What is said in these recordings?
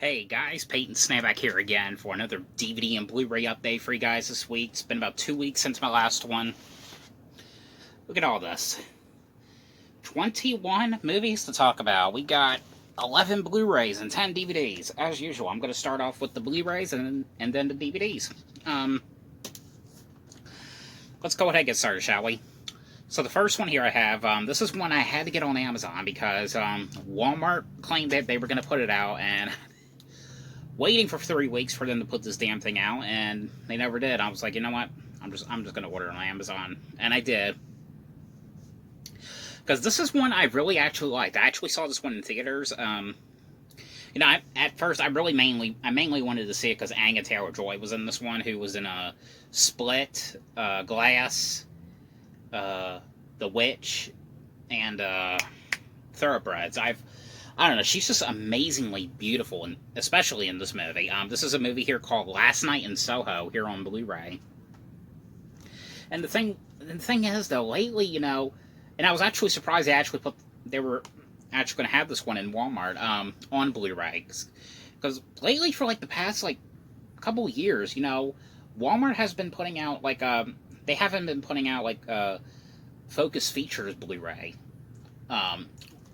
Hey guys, Peyton Snapback here again for another DVD and Blu-ray update for you guys this week. It's been about 2 weeks since my last one. Look at all this. 21 movies to talk about. We got 11 Blu-rays and 10 DVDs. As usual, I'm going to start off with the Blu-rays and then the DVDs. Let's go ahead and get started, shall we? So the first one here I have, this is one I had to get on Amazon because Walmart claimed that they were going to put it out, and waiting for 3 weeks for them to put this damn thing out, and they never did. I was like, you know what? I'm just gonna order it on Amazon, and I did. Because this is one I really actually liked. I actually saw this one in theaters. You know, at first I mainly wanted to see it because Anya Taylor-Joy was in this one, who was in a Split, Glass, The Witch, and Thoroughbreds. I don't know, she's just amazingly beautiful, and especially in this movie. This is a movie here called Last Night in Soho, here on Blu-ray. And the thing is, though, lately, you know, and I was actually surprised they were actually going to have this one in Walmart, on Blu-ray. Because lately, for, like, the past, like, couple years, you know, Walmart has been putting out, like, they haven't been putting out, like, Focus Features Blu-ray,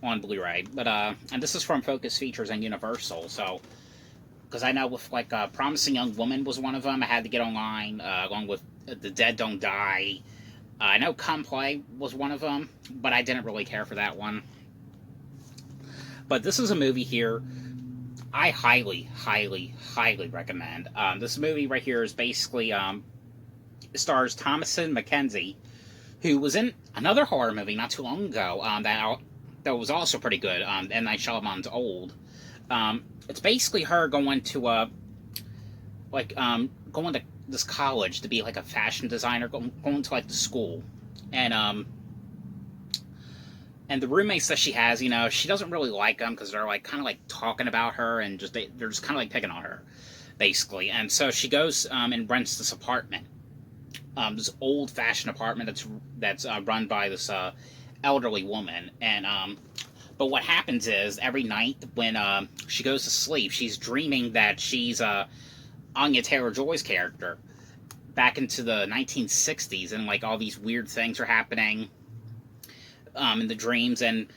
on Blu-ray, but and this is from Focus Features and Universal. So, because I know with like Promising Young Woman was one of them, I had to get online, along with The Dead Don't Die. I know Come Play was one of them, but I didn't really care for that one. But this is a movie here I highly, highly, highly recommend. This movie right here is basically stars Thomasin McKenzie, who was in another horror movie not too long ago that was also pretty good, M. Night Shyamalan's Old. It's basically her going to, going to this college to be, like, a fashion designer, going to, like, the school. And the roommates that she has, you know, she doesn't really like them because they're, like, kind of, like, talking about her, and they're just kind of, like, picking on her, basically. And so she goes, and rents this apartment. This old-fashioned apartment that's run by this, elderly woman. And but what happens is every night when she goes to sleep, she's dreaming that she's Anya Taylor-Joy's character back into the 1960s, and like all these weird things are happening in the dreams, and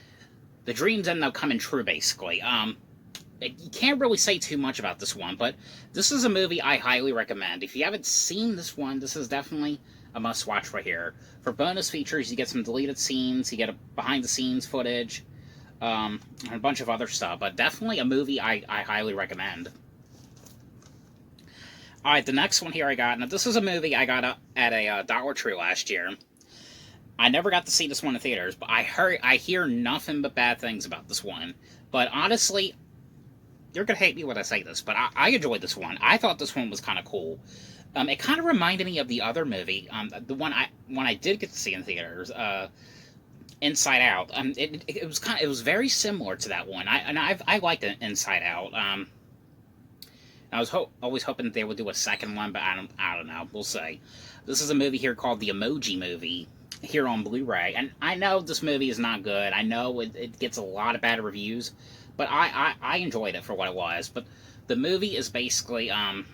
the dreams end up coming true, basically. You can't really say too much about this one, but this is a movie I highly recommend. If you haven't seen this one, this is definitely a must-watch right here. For bonus features, you get some deleted scenes, you get a behind-the-scenes footage, and a bunch of other stuff, but definitely a movie I highly recommend. Alright, the next one here I got, now this is a movie I got at a Dollar Tree last year. I never got to see this one in theaters, but I hear nothing but bad things about this one. But honestly, you're going to hate me when I say this, but I enjoyed this one. I thought this one was kind of cool. It kind of reminded me of the other movie, the one I did get to see in theaters, Inside Out. It was very similar to that one. I liked Inside Out. I was always hoping that they would do a second one, but I don't know. We'll see. This is a movie here called the Emoji Movie, here on Blu-ray, and I know this movie is not good. I know it gets a lot of bad reviews, but I enjoyed it for what it was. But the movie is basically how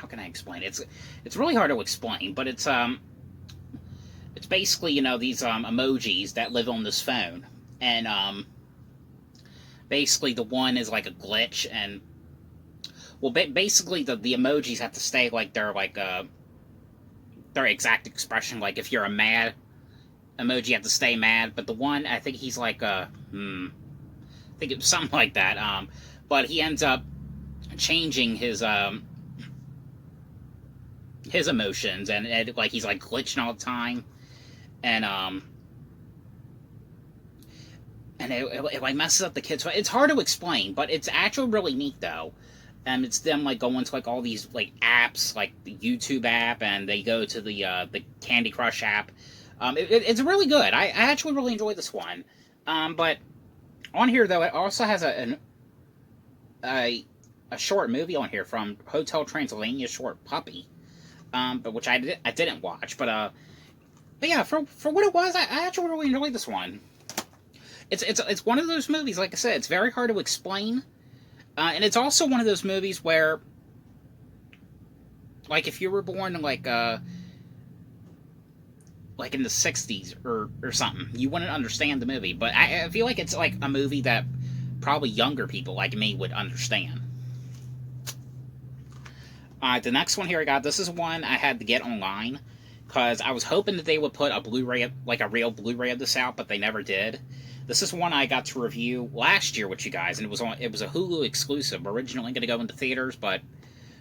can I explain it? It's really hard to explain, but it's basically, you know, these emojis that live on this phone, and basically the one is like a glitch, and well, basically the emojis have to stay like they're like their exact expression. Like if you're a mad emoji, you have to stay mad, but the one, I think he's like I think it was something like that. But he ends up changing his emotions, and like he's like glitching all the time, and it like messes up the kids. It's hard to explain, but it's actually really neat though. It's them like going to like all these like apps, like the YouTube app, and they go to the Candy Crush app. It's really good. I actually really enjoyed this one. But on here though, it also has a short movie on here from Hotel Transylvania, Short Puppy, but which I didn't watch. But yeah, for what it was, I actually really enjoyed this one. It's one of those movies, like I said, it's very hard to explain. And it's also one of those movies where, like, if you were born like in the '60s or something, you wouldn't understand the movie. But I feel like it's like a movie that probably younger people like me would understand. The next one here I got. This is one I had to get online because I was hoping that they would put a Blu-ray, like a real Blu-ray of this out, but they never did. This is one I got to review last year with you guys, and it was a Hulu exclusive. Originally going to go into theaters, but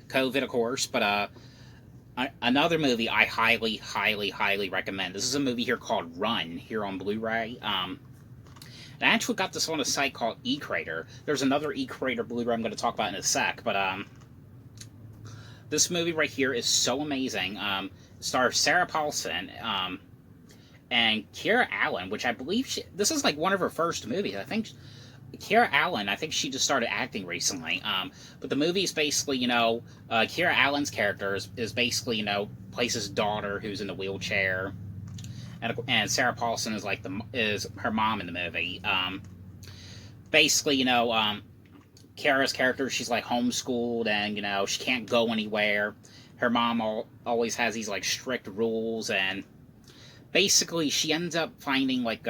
COVID, of course. But another movie I highly, highly, highly recommend. This is a movie here called Run here on Blu-ray. And I actually got this on a site called eCrater. There's another eCrater Blu-ray I'm going to talk about in a sec, but this movie right here is so amazing. It stars Sarah Paulson and Kiera Allen, which I believe this is like one of her first movies. I think Kiera Allen, I think she just started acting recently. But the movie is basically, Kiera Allen's character is basically, plays his daughter who's in the wheelchair, and Sarah Paulson is is her mom in the movie. Basically, Kiera's character, she's like homeschooled, and she can't go anywhere. Her mom always has these like strict rules, and basically she ends up finding like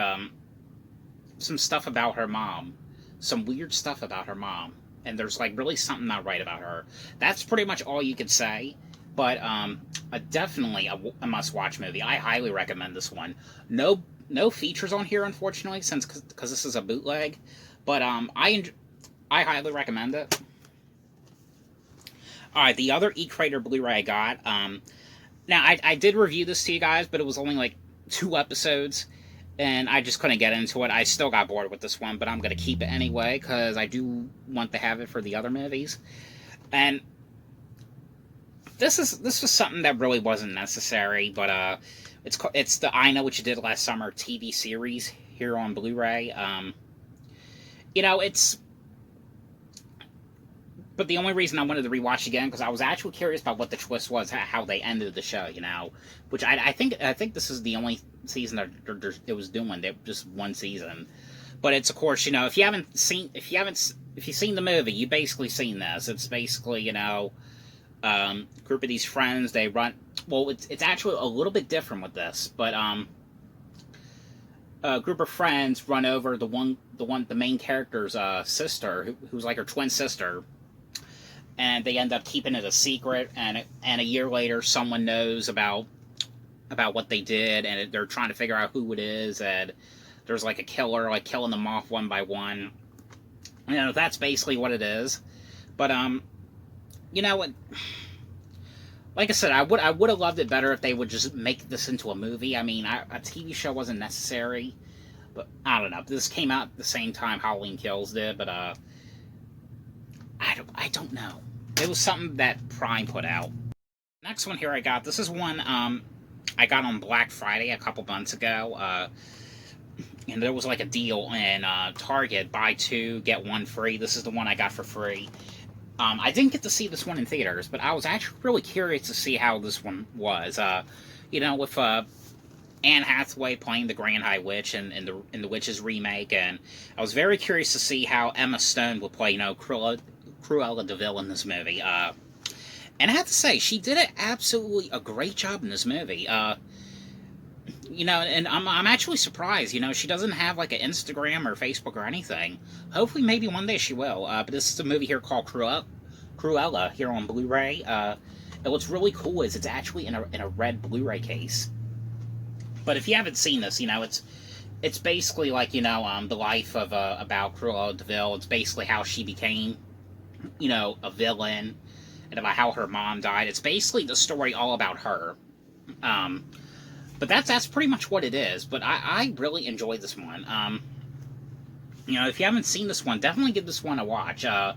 some stuff about her mom, some weird stuff about her mom, and there's like really something not right about her. That's pretty much all you could say. But definitely a must-watch movie. I highly recommend this one. No features on here, unfortunately, because this is a bootleg. But I highly recommend it. Alright, the other eCrater Blu-ray I got. Now, I did review this to you guys, but it was only like 2 episodes, and I just couldn't get into it. I still got bored with this one, but I'm going to keep it anyway, because I do want to have it for the other movies. And this was something that really wasn't necessary, but it's the I Know What You Did Last Summer TV series here on Blu-ray. But the only reason I wanted to rewatch again, because I was actually curious about what the twist was, how they ended the show, which I think this is the only season that it was doing. Just one season, but it's, of course, if you've seen the movie, you basically seen this. It's basically group of these friends, they run. Well, it's actually a little bit different with this, but a group of friends run over the main character's sister, who's like her twin sister. And they end up keeping it a secret, and a year later, someone knows about what they did, and they're trying to figure out who it is, and there's like a killer, like killing them off one by one. That's basically what it is. But like I said, I would have loved it better if they would just make this into a movie. I mean, a TV show wasn't necessary, but I don't know. This came out at the same time Halloween Kills did, but I don't know. It was something that Prime put out. Next one here I got. This is one I got on Black Friday a couple months ago. And there was like a deal in Target, buy 2, get 1 free. This is the one I got for free. I didn't get to see this one in theaters, but I was actually really curious to see how this one was. With Anne Hathaway playing the Grand High Witch in the Witches remake, and I was very curious to see how Emma Stone would play, Cruella de Vil in this movie. And I have to say, she did absolutely a great job in this movie. And I'm actually surprised. She doesn't have like an Instagram or Facebook or anything. Hopefully, maybe one day she will. But this is a movie here called Cruella here on Blu-ray. And what's really cool is it's actually in a red Blu-ray case. But if you haven't seen this, it's basically like the life of about Cruella de Vil. It's basically how she became a villain, and about how her mom died. It's basically the story all about her. But that's pretty much what it is. But I really enjoyed this one. If you haven't seen this one, definitely give this one a watch. I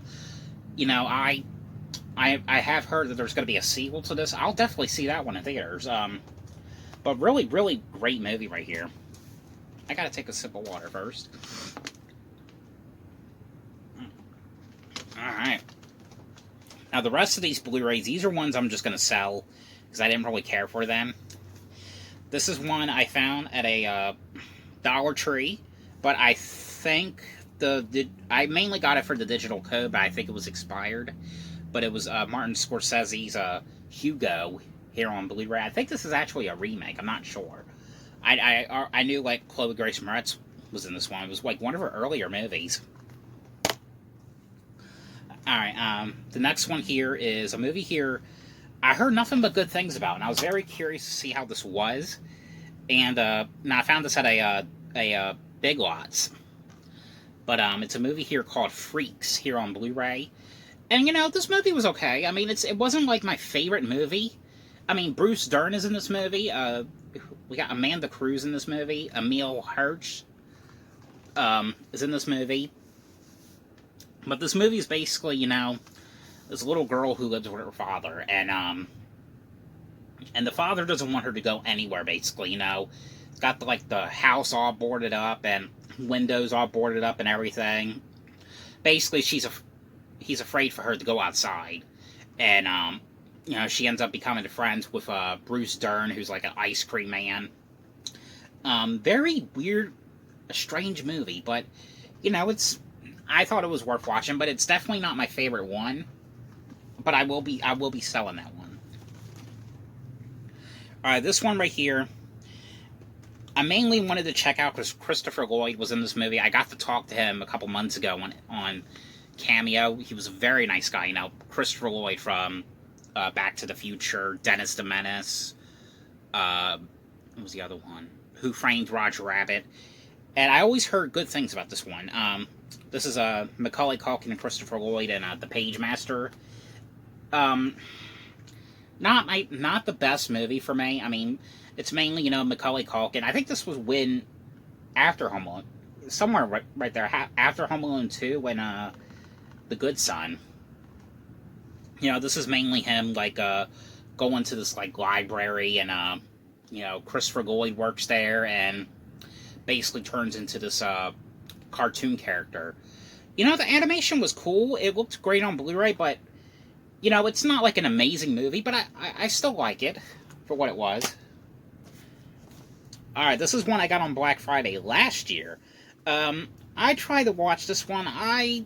have heard that there's going to be a sequel to this. I'll definitely see that one in theaters. But really, really great movie right here. I gotta take a sip of water first. Alright. Now, the rest of these Blu-rays, these are ones I'm just going to sell, because I didn't really care for them. This is one I found at a Dollar Tree, but I think I mainly got it for the digital code, but I think it was expired. But it was Martin Scorsese's Hugo here on Blu-ray. I think this is actually a remake. I'm not sure. I knew like Chloe Grace Moretz was in this one. It was like one of her earlier movies. Alright, the next one here is a movie here I heard nothing but good things about, and I was very curious to see how this was. And now I found this at a Big Lots. But it's a movie here called Freaks here on Blu-ray. And, you know, this movie was okay. I mean, it wasn't like my favorite movie. I mean, Bruce Dern is in this movie. We got Amanda Cruz in this movie. Emile Hirsch is in this movie. But this movie is basically, you know, this little girl who lives with her father, and the father doesn't want her to go anywhere, basically, you know. It's got, like, the house all boarded up, and windows all boarded up and everything. Basically, he's afraid for her to go outside. And, you know, she ends up becoming friends with Bruce Dern, who's, like, an ice cream man. Very weird, a strange movie, but, you know, I thought it was worth watching, but it's definitely not my favorite one. But I will be selling that one. Alright, this one right here, I mainly wanted to check out because Christopher Lloyd was in this movie. I got to talk to him a couple months ago on Cameo. He was a very nice guy, you know. Christopher Lloyd from Back to the Future, Dennis the Menace, what was the other one? Who Framed Roger Rabbit. And I always heard good things about this one. This is Macaulay Culkin and Christopher Lloyd and the Pagemaster. Not the best movie for me. I mean, it's mainly, you know, Macaulay Culkin. I think this was after Home Alone. Somewhere right there. After Home Alone 2 when The Good Son. You know, this is mainly him, like, going to this, like, library and, you know, Christopher Lloyd works there and basically turns into this, cartoon character. You know, the animation was cool. It looked great on Blu-ray, but, you know, it's not like an amazing movie, but I still like it for what it was. Alright, this is one I got on Black Friday last year. I tried to watch this one. I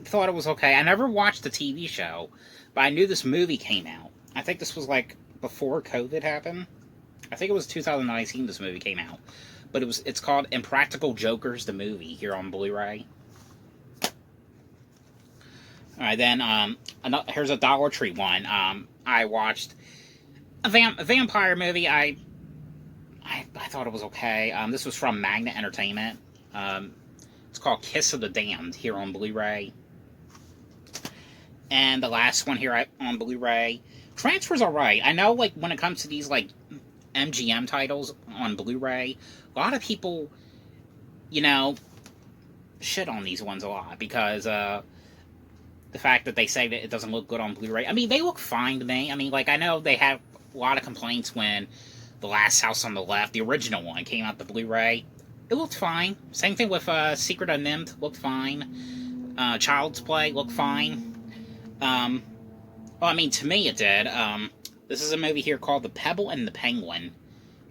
thought it was okay. I never watched the TV show, but I knew this movie came out. I think this was, like, before COVID happened. I think it was 2019 this movie came out. But it's called Impractical Jokers, the movie, here on Blu-ray. Alright, then, here's a Dollar Tree one. I watched a vampire movie. I thought it was okay. This was from Magnet Entertainment. It's called Kiss of the Damned, here on Blu-ray. And the last one here on Blu-ray. Transfer's alright. I know, like, when it comes to these, like, MGM titles on Blu-ray, a lot of people, you know, shit on these ones a lot because the fact that they say that it doesn't look good on Blu-ray. I mean, they look fine to me. I mean, like, I know they have a lot of complaints when The Last House on the Left, the original one, came out the Blu-ray. It looked fine. Same thing with Secret of NIMH, looked fine. Child's Play looked fine. Well, I mean, to me it did. This is a movie here called The Pebble and the Penguin,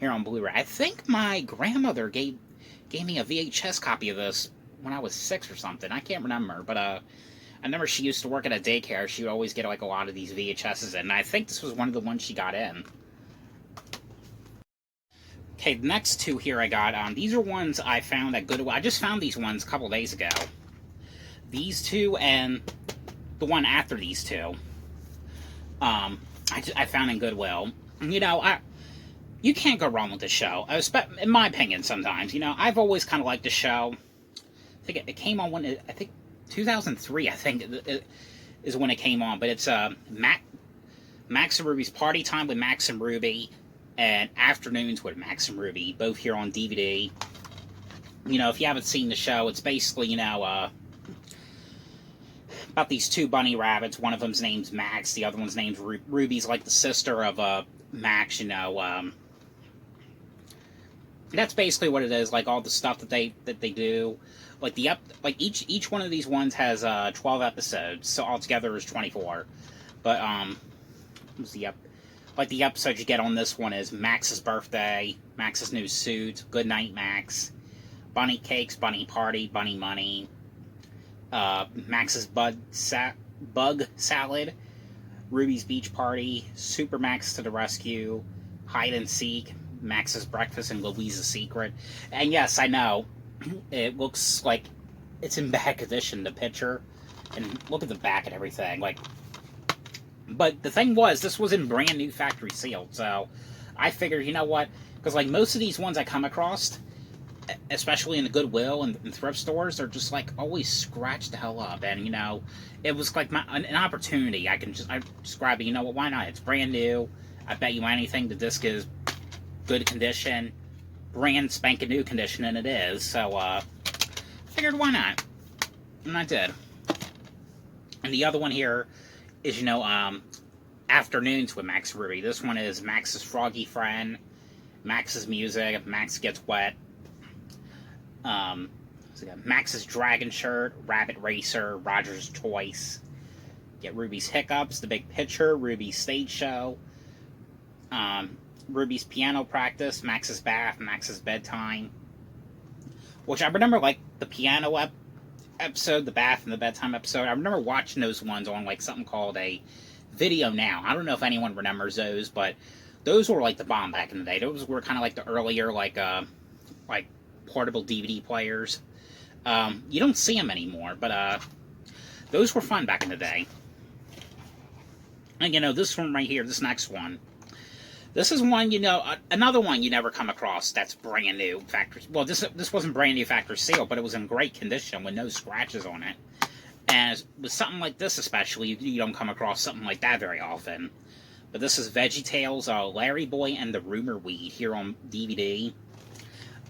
here on Blu-ray. I think my grandmother gave me a VHS copy of this when I was 6 or something. I can't remember, but I remember she used to work at a daycare. She would always get, like, a lot of these VHSs in, and I think this was one of the ones she got in. Okay, the next two here I got, these are ones I found at Goodwill. I just found these ones a couple days ago. These two and the one after these two. I found in Goodwill. You know, you can't go wrong with the show. In my opinion, sometimes. You know, I've always kind of liked the show. I think it came on when, I think, 2003, I think, is when it came on. But it's Max and Ruby's Party Time with Max and Ruby and Afternoons with Max and Ruby, both here on DVD. You know, if you haven't seen the show, it's basically, you know, about these two bunny rabbits. One of them's name's Max, the other one's name's Ruby's like the sister of Max, you know. That's basically what it is, like all the stuff that they do. Like each one of these ones has 12 episodes, so altogether is 24. But what's the episode you get on this one is Max's birthday, Max's new suit, Good Night Max, Bunny Cakes, Bunny Party, Bunny Money, Max's Bug Salad, Ruby's Beach Party, Super Max to the Rescue, Hide and Seek, Max's Breakfast, and Louise's Secret. And yes, I know, it looks like it's in bad condition, the picture. And look at the back and everything. Like, but the thing was, this was in brand new factory sealed, so I figured, you know what? Because like most of these ones I come across, especially in the Goodwill and thrift stores, they're just like always scratched the hell up. And you know, it was like an opportunity. I just grab it. You know what? Why not? It's brand new. I bet you anything the disc is good condition, brand spanking new condition, and it is. So figured why not, and I did. And the other one here is, you know, Afternoons with Max Ruby. This one is Max's Froggy Friend, Max's Music, Max Gets Wet, so Max's Dragon Shirt, Rabbit Racer, Roger's Choice, get Ruby's Hiccups, The Big Picture, Ruby's Stage Show, Ruby's Piano Practice, Max's Bath, Max's Bedtime, which I remember, like, the piano episode, the bath and the bedtime episode. I remember watching those ones on, like, something called a Video Now. I don't know if anyone remembers those, but those were, like, the bomb back in the day. Those were kind of like the earlier, like portable DVD players. You don't see them anymore, but those were fun back in the day. And, you know, this one right here, this next one, this is one, you know, another one you never come across that's brand new factory. Well, this wasn't brand new factory seal, but it was in great condition with no scratches on it. And with something like this especially, you don't come across something like that very often. But this is VeggieTales, Larryboy and the Rumor Weed here on DVD.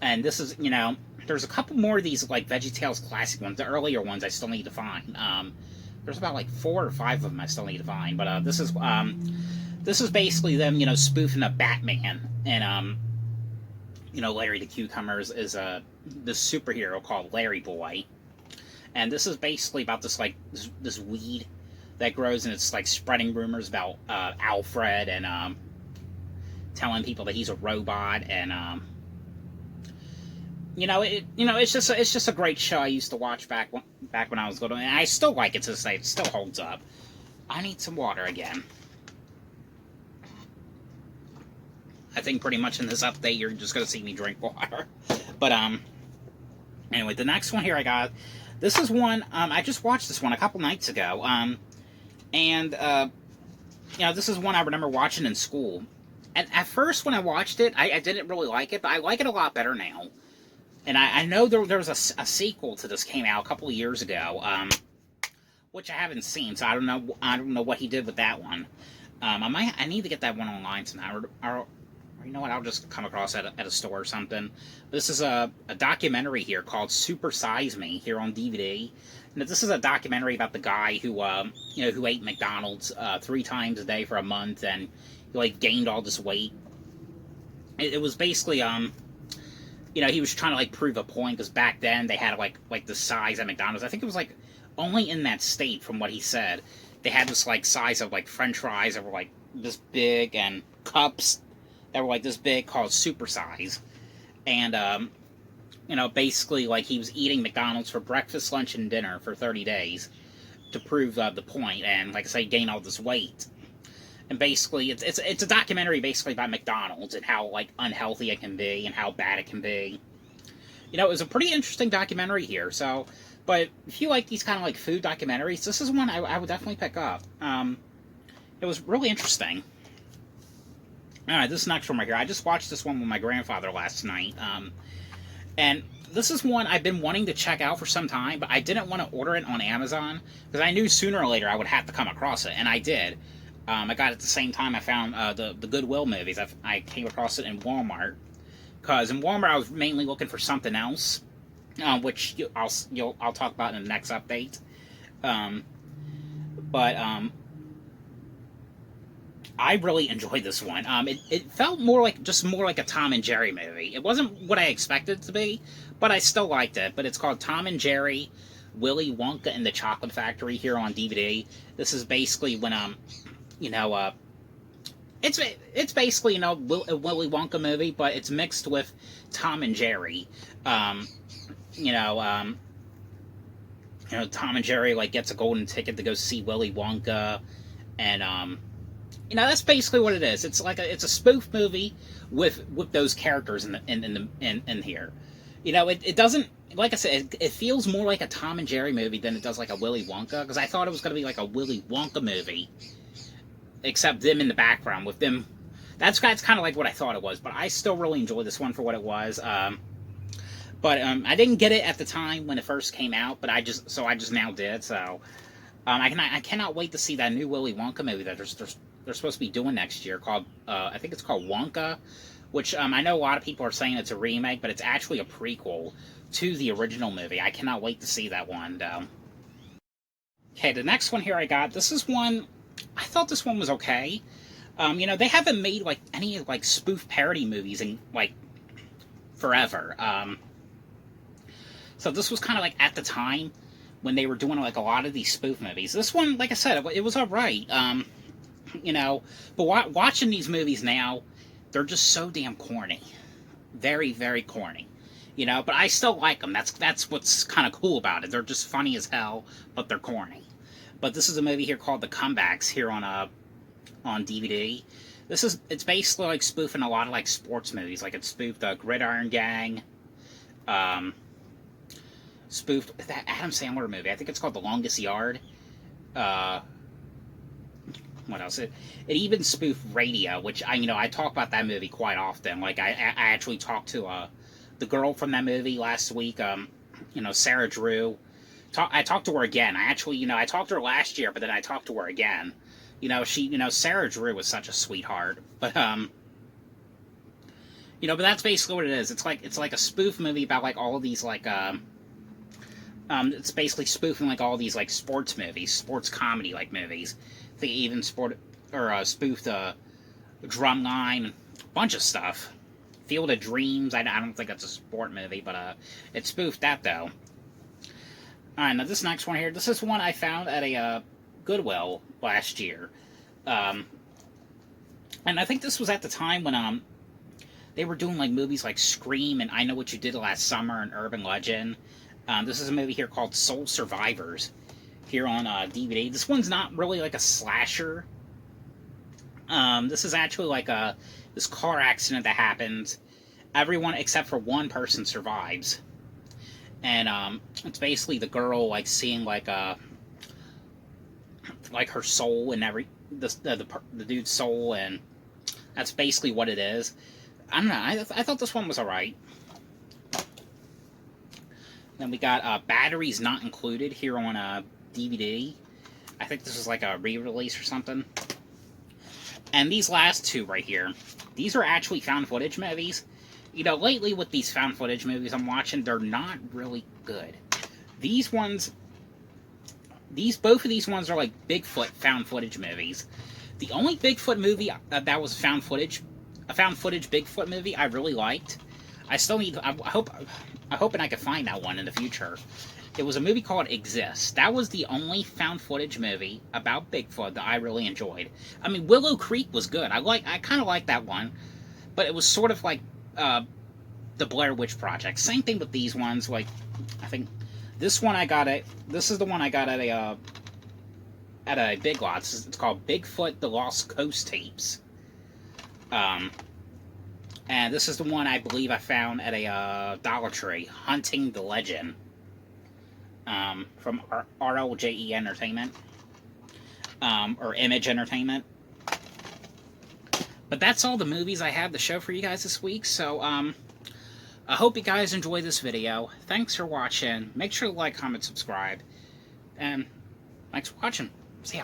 And this is, you know, there's a couple more of these, like, VeggieTales classic ones. The earlier ones I still need to find. There's about, like, 4 or 5 of them I still need to find. But this is basically them, you know, spoofing a Batman. And, you know, Larry the Cucumber is this superhero called Larryboy. And this is basically about this, like, this weed that grows, and it's, like, spreading rumors about Alfred, and telling people that he's a robot, and you know, it's just a great show I used to watch back when I was little, and I still like it to this day. It still holds up. I need some water again. I think pretty much in this update you're just gonna see me drink water. But anyway, the next one here I got. This is one I just watched this one a couple nights ago. And you know, this is one I remember watching in school. And at first when I watched it, I didn't really like it, but I like it a lot better now. And I know there was a sequel to this came out a couple of years ago, which I haven't seen, so I don't know what he did with that one. I need to get that one online somehow, or you know what, I'll just come across it at a store or something. This is a documentary here called Super Size Me here on DVD. And this is a documentary about the guy who you know, who ate McDonald's 3 times a day for a month, and he, like, gained all this weight. It was basically you know, he was trying to, like, prove a point, because back then they had like the size at McDonald's. I think it was, like, only in that state, from what he said, they had this, like, size of, like, French fries that were, like, this big, and cups that were, like, this big, called Super Size. And you know, basically, like, he was eating McDonald's for breakfast, lunch, and dinner for 30 days to prove the point, and, like I say, gain all this weight. And basically, it's a documentary basically about McDonald's and how, like, unhealthy it can be and how bad it can be. You know, it was a pretty interesting documentary here. So, but if you like these kind of, like, food documentaries, this is one I would definitely pick up. It was really interesting. All right, this next one right here. I just watched this one with my grandfather last night. And this is one I've been wanting to check out for some time, but I didn't want to order it on Amazon because I knew sooner or later I would have to come across it, and I did. I got it at the same time I found the Goodwill movies. I came across it in Walmart, because in Walmart I was mainly looking for something else, which I'll talk about in the next update. But I really enjoyed this one. It felt more like a Tom and Jerry movie. It wasn't what I expected it to be, but I still liked it. But it's called Tom and Jerry, Willy Wonka and the Chocolate Factory here on DVD. This is basically when you know, it's basically, you know, a Willy Wonka movie, but it's mixed with Tom and Jerry. Um, you know, um, Tom and Jerry like gets a golden ticket to go see Willy Wonka, and that's basically what it is. It's a spoof movie with those characters in here. It doesn't, like I said, it feels more like a Tom and Jerry movie than it does like a Willy Wonka, because I thought it was going to be like a Willy Wonka movie, except them in the background with them. That's kind of like what I thought it was, but I still really enjoyed this one for what it was. But I didn't get it at the time when it first came out, but I just now did. So I cannot wait to see that new Willy Wonka movie that they're supposed to be doing next year, called I think it's called Wonka, which I know a lot of people are saying it's a remake, but it's actually a prequel to the original movie. I cannot wait to see that one. Okay, the next one here I got. This is one I thought this one was okay. They haven't made like any like spoof parody movies in like forever. So this was kind of like at the time when they were doing like a lot of these spoof movies. This one, like I said, it was alright. But watching these movies now, they're just so damn corny. Very, very corny. But I still like them. That's what's kind of cool about it. They're just funny as hell, but they're corny. But this is a movie here called The Comebacks here on DVD. It's basically like spoofing a lot of like sports movies. Like it spoofed the Gridiron Gang, spoofed that Adam Sandler movie. I think it's called The Longest Yard. What else? It even spoofed Radio, which I talk about that movie quite often. Like I actually talked to the girl from that movie last week. Sarah Drew. I talked to her again. I talked to her last year, but then I talked to her again. Sarah Drew was such a sweetheart. But but that's basically what it is. It's like a spoof movie about like all of these like it's basically spoofing like all these like sports movies, sports comedy like movies. They even spoofed Drumline, a bunch of stuff. Field of Dreams. I don't think that's a sport movie, but it spoofed that though. Alright, now this next one here. This is one I found at a Goodwill last year, and I think this was at the time when they were doing like movies like Scream and I Know What You Did Last Summer and Urban Legend. This is a movie here called Soul Survivors here on DVD. This one's not really like a slasher. This is actually like this car accident that happens. Everyone except for one person survives, and it's basically the girl like seeing like her soul and the dude's soul, and that's basically what it is. I don't know. I thought this one was alright. Then we got Batteries Not Included here on DVD. I think this is like a re-release or something. And these last two right here, these are actually found footage movies. Lately with these found footage movies I'm watching, they're not really good. Both of these ones are like Bigfoot found footage movies. The only Bigfoot movie that was a found footage Bigfoot movie I really liked. I hope I can find that one in the future. It was a movie called Exist. That was the only found footage movie about Bigfoot that I really enjoyed. I mean, Willow Creek was good. I kind of like that one, but it was sort of like the Blair Witch Project. Same thing with these ones. Like, I think this one this is the one I got at a Big Lots. It's called Bigfoot: The Lost Coast Tapes. And this is the one I believe I found at a Dollar Tree, Hunting the Legend. From RLJE Entertainment, or Image Entertainment. But that's all the movies I have to show for you guys this week, so, I hope you guys enjoy this video. Thanks for watching. Make sure to like, comment, subscribe, and thanks for watching. See ya.